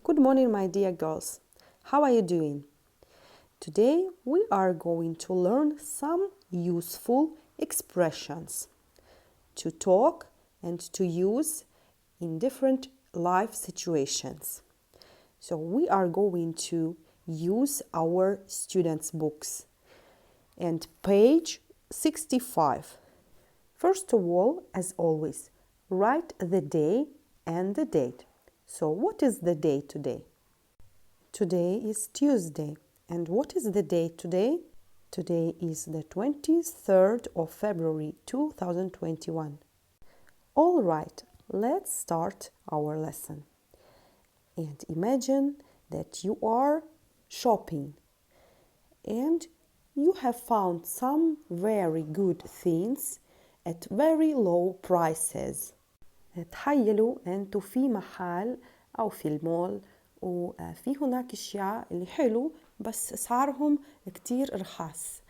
Good morning, my dear girls. How are you doing? Today we are going to learn some useful expressions to talk and to use in different life situations. So we are going to use our students' books and page 65. First of all, as always, write the day and the date. So what is the day today? Today is Tuesday. And what is the date today? Today is the 23rd of February 2021. All right, let's start our lesson. And imagine that you are shopping and you have found some very good things at very low prices. تخيلوا أنتوا في محل أو في المول وفي هناك أشياء اللي حلو بس أسعارهم كتير رخاص.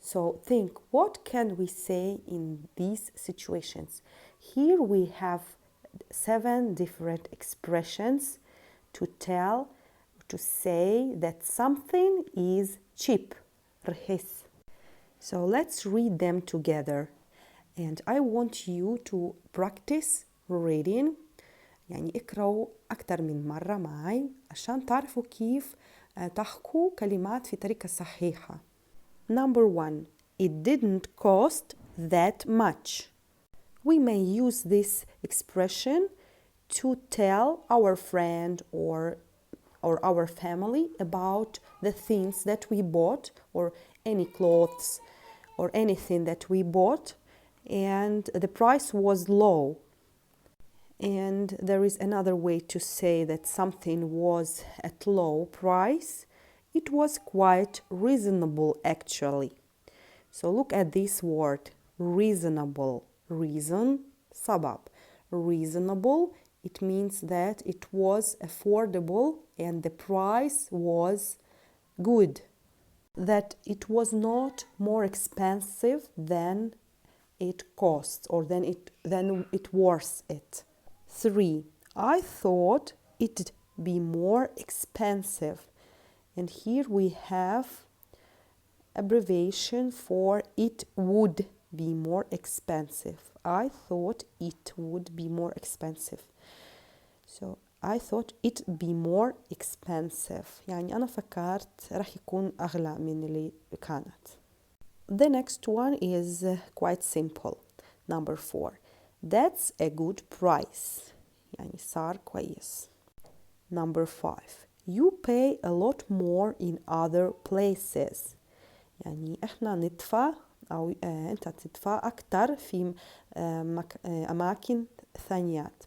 So think, what can we say in these situations? Here we have 7 different expressions to tell, to say that something is cheap, رخيص. So let's read them together. And I want you to practice reading. يعني اقرأوا أكثر من مرة معي عشان تعرفوا كيف تحكوا كلمات في طريقة صحيحة. Number 1. It didn't cost that much. We may use this expression to tell our friend or our family about the things that we bought or any clothes or anything that we bought and the price was low. And there is another way to say that something was at low price. It was quite reasonable actually. So look at this word, reasonable. Reason, sabab. Reasonable, it means that it was affordable and the price was good. That it was not more expensive than it costs or than it worth it. 3. I thought it'd be more expensive. And here we have abbreviation for it would be more expensive. I thought it would be more expensive. So I thought it'd be more expensive. يعني أنا فكرت راح يكون أغلى من اللي كانت. The next one is quite simple. Number 4. That's a good price. يعني صار كويس. Number 5. You pay a lot more in other places. يعني احنا ندفع أو أنت تدفع أكتر في أماكن ثانيات.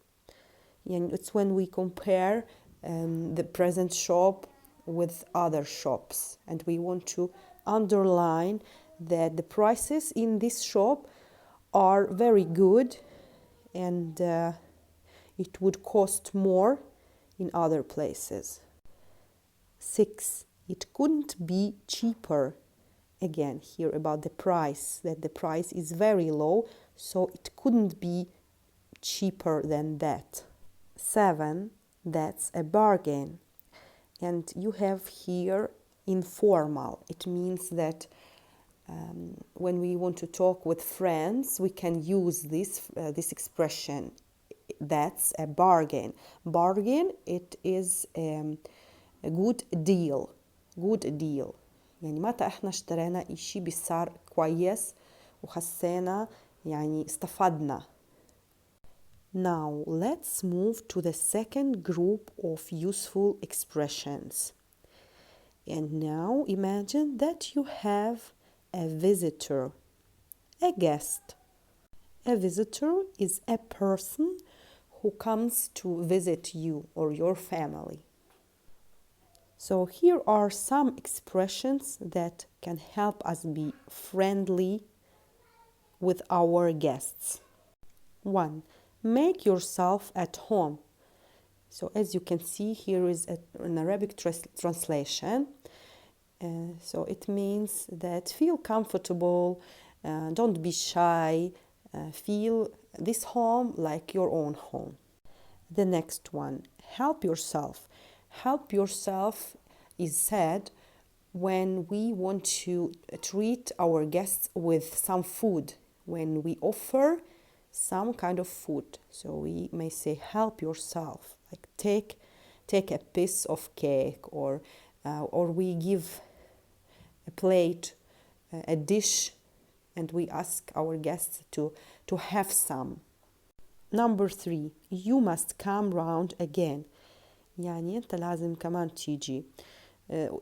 يعني it's when we compare the present shop with other shops and we want to underline that the prices in this shop are very good and it would cost more in other places. 6. It couldn't be cheaper. Again, here about the price, that the price is very low, so it couldn't be cheaper than that. 7. That's a bargain. And you have here informal. It means that when we want to talk with friends, we can use this expression. That's a bargain. Bargain, it is a good deal. Good deal. يعني متى احنا اشترينا اشي بسعر كويس وحسينا يعني استفدنا. Now let's move to the second group of useful expressions. And now imagine that you have a visitor, a guest. A visitor is a person who comes to visit you or your family. So here are some expressions that can help us be friendly with our guests. 1. Make yourself at home. So as you can see, here is an Arabic translation. So it means that feel comfortable, don't be shy, feel this home like your own home. The next one, help yourself. Help yourself is said when we want to treat our guests with some food, when we offer some kind of food. So we may say, help yourself, like take a piece of cake, or we give a plate, a dish, and we ask our guests to have some. Number 3, you must come round again. يعني أنت لازم كمان تيجي.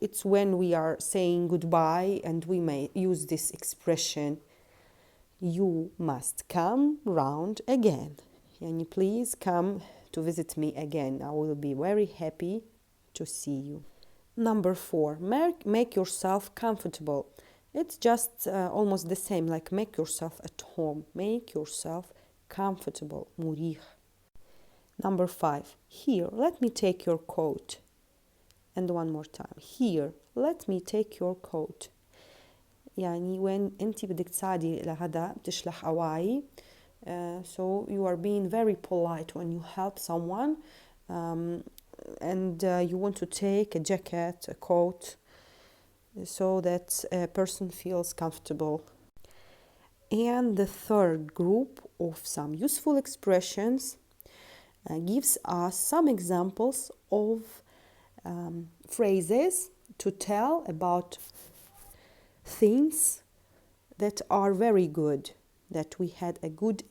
It's when we are saying goodbye, and we may use this expression, you must come round again. يعني please come to visit me again. I will be very happy to see you. Number 4, make yourself comfortable. It's just almost the same, like make yourself at home. Make yourself comfortable. مريح. Number 5, here, let me take your coat. And one more time, here, let me take your coat. يعني when أنت بدك تساعدي لهذا بتشلح أواعي. So you are being very polite when you help someone, and you want to take a jacket, a coat, so that a person feels comfortable. And the third group of some useful expressions gives us some examples of phrases to tell about things that are very good, that we had a good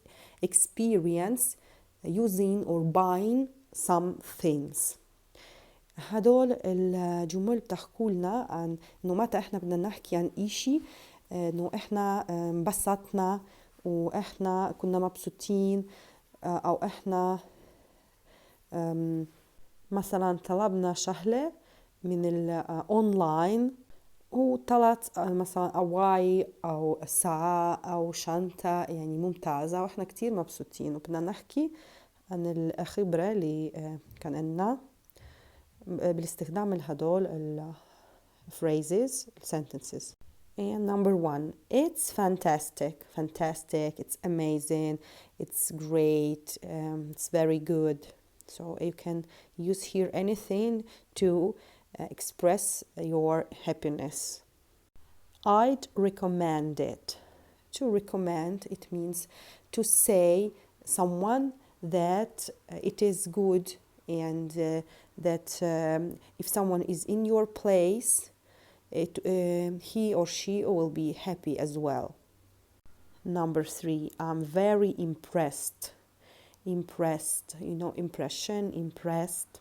experience using or buying some things. هدول الجمل بتحكوا لنا عن انه متى احنا بدنا نحكي عن اشي انه احنا انبسطنا واحنا كنا مبسوطين، او احنا مثلا طلبنا شغلة من الاونلاين وطلعت مثلا أواعي أو ساعة أو شنطة يعني ممتازة وإحنا كتير مبسوطين، وبدنا نحكي عن الخبرة اللي كان لنا بالاستخدام هدول phrases, sentences. And number 1, it's fantastic, it's amazing, it's great, it's very good. So you can use here anything to express your happiness. I'd recommend it. To recommend, it means to say someone that it is good, and that if someone is in your place, he or she will be happy as well. Number 3, I'm very impressed. Impressed, impression, impressed.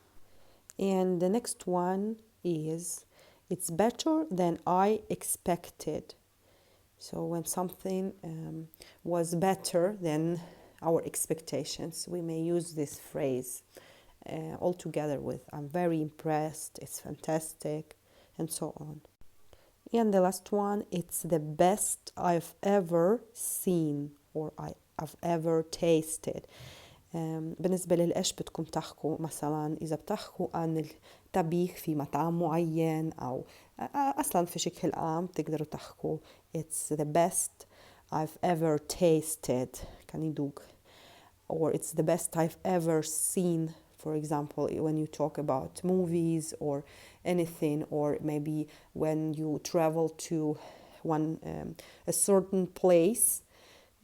And the next one is, it's better than I expected. So when something was better than our expectations, we may use this phrase all together with I'm very impressed, it's fantastic, and so on. And the last one, it's the best I've ever seen or I've ever tasted. بالنسبة للإيش بدكم تحكوا، مثلا إذا بتحكوا عن الطبيخ في مطعم معين أو أصلا في شكل عام تقدروا تحكوا it's the best I've ever tasted كان يدوق، or it's the best I've ever seen. For example, when you talk about movies or anything, or maybe when you travel to a certain place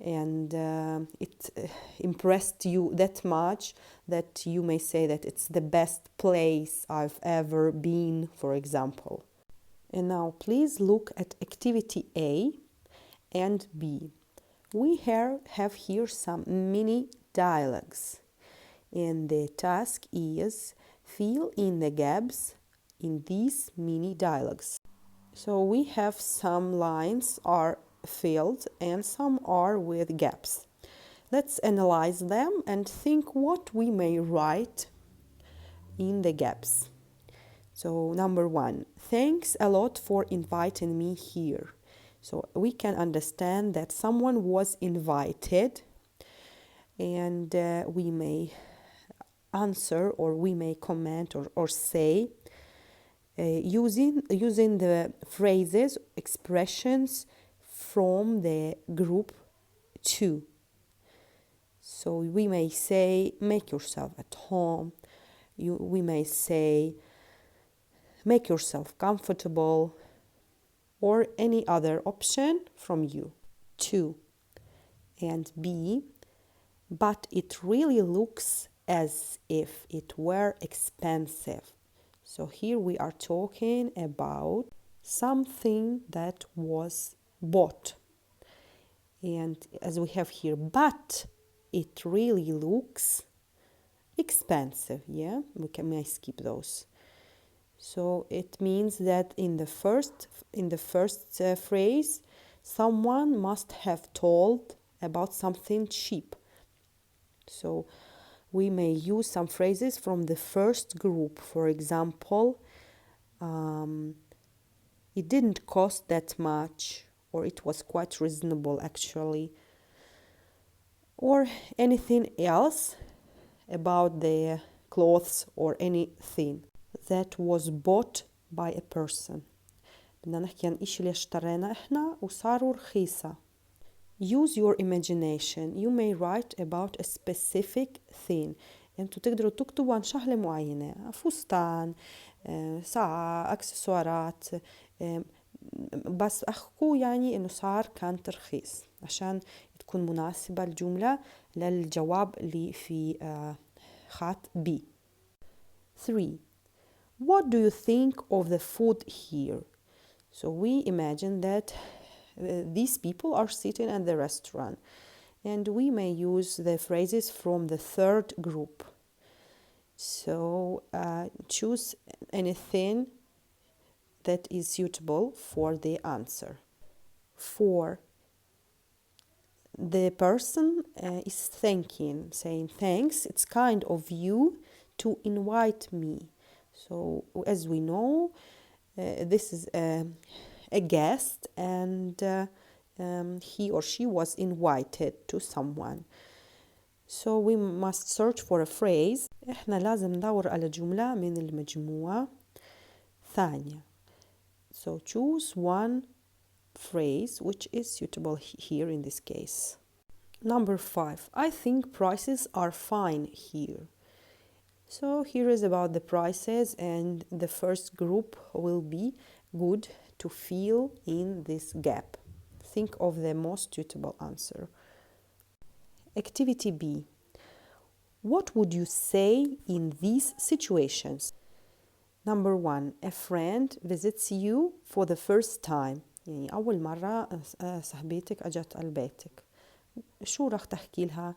and it impressed you that much that you may say that it's the best place I've ever been, for example. And now please look at activity A and B. We have here some mini dialogues, and the task is fill in the gaps in these mini dialogues. So we have some lines are filled and some are with gaps. Let's analyze them and think what we may write in the gaps. So number 1, thanks a lot for inviting me here. So we can understand that someone was invited, and we may answer or we may comment or say using the phrases, expressions from the group 2. So we may say make yourself at home. We may say make yourself comfortable, or any other option from you. 2. And B, but it really looks as if it were expensive. So here we are talking about something that was bought. And as we have here, but it really looks expensive. Yeah, may skip those. So it means that in the first phrase, someone must have told about something cheap. So we may use some phrases from the first group. For example, it didn't cost that much, or it was quite reasonable actually, or anything else about the clothes or anything that was bought by a person. بدنا نحكي عن إشي اللي اشترينا إحنا وصاروا رخيصة. Use your imagination. You may write about a specific thing. انتوا تقدروا تكتبوا عن شغلة معينة، فستان، ساعة، اكسسوارات، بس احكوا يعني انه صار كان ترخيص عشان تكون مناسبة الجملة للجواب اللي في خط B. 3. What do you think of the food here? So we imagine that these people are sitting at the restaurant, and we may use the phrases from the third group. So choose anything that is suitable for the answer. 4. The person is thanking, saying thanks, it's kind of you to invite me. So as we know, this is a guest, and he or she was invited to someone. So we must search for a phrase. احنا لازم ندور على جملة من المجموعة ثانية. So choose one phrase which is suitable here in this case. Number 5. I think prices are fine here. So here is about the prices, and the first group will be good to fill in this gap. Think of the most suitable answer. Activity B. What would you say in these situations? Number 1. A friend visits you for the first time. يعني أول مرة صاحبتك أجت على بيتك. شو رح تحكي لها؟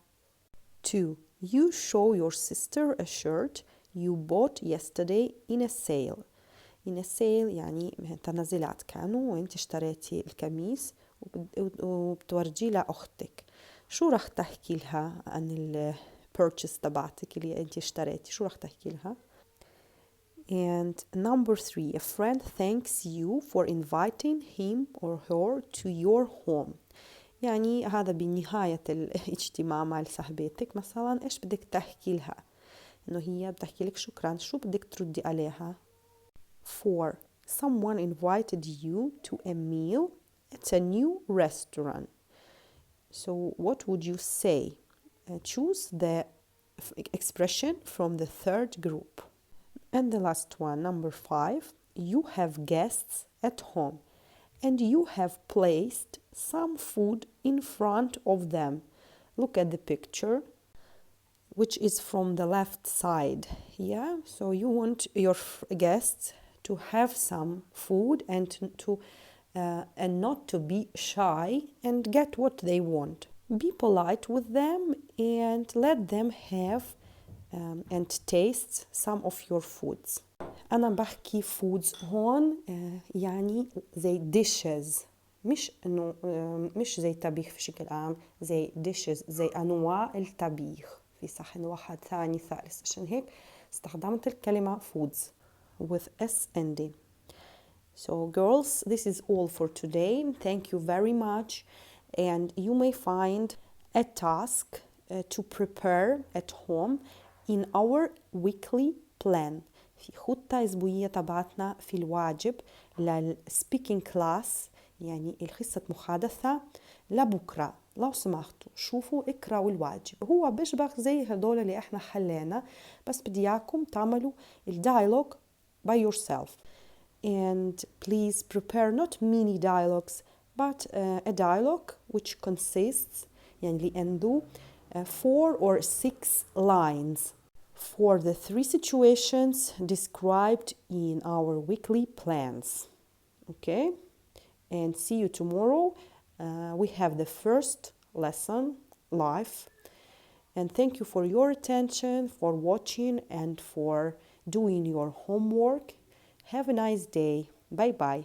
2. You show your sister a shirt you bought yesterday in a sale. In a sale يعني تنازلات كانوا وانت اشتريتي القميص وبتورجيه لأختك. شو رح تحكي لها عن ال purchase تبعتك اللي انت اشتريتي؟ شو رح تحكي لها؟ And number 3, a friend thanks you for inviting him or her to your home. يعني هذا بنهاية الاجتماع مع صاحبتك مثلا ايش بدك تحكي لها؟ انه هي بتحكي لك شكرا، شو بدك تردي عليها؟ 4. Someone invited you to a meal at a new restaurant. So what would you say? Choose the expression from the third group. And the last one, number 5. You have guests at home and you have placed some food in front of them. Look at the picture, which is from the left side. Yeah, so you want your guests to have some food and and not to be shy and get what they want. Be polite with them and let them have and taste some of your foods. أنا بحكي foods هون يعني زي dishes، مش إنه مش زي طبيخ بشكل عام، زي dishes زي أنواع الطبيخ في صحن واحد ثاني ثالث، عشان هيك استخدمت الكلمة foods with S ending. So girls, this is all for today. Thank you very much, and you may find a task to prepare at home in our weekly plan. في خطة أسبوعية تبعتنا في الواجب للسبيكينج كلاس، يعني الحصة محادثة لبكرة. لو سمحتوا شوفوا اقرأوا الواجب، هو بيشبه زي هدول اللي احنا حلينا، بس بدي اياكم تعملوا الدايلوج by yourself. And please prepare not mini dialogues, but a dialogue which consists يعني اللي عنده 4 or 6 lines for the 3 situations described in our weekly plans. Okay? And see you tomorrow. We have the first lesson live. And thank you for your attention, for watching, and for doing your homework. Have a nice day. Bye bye.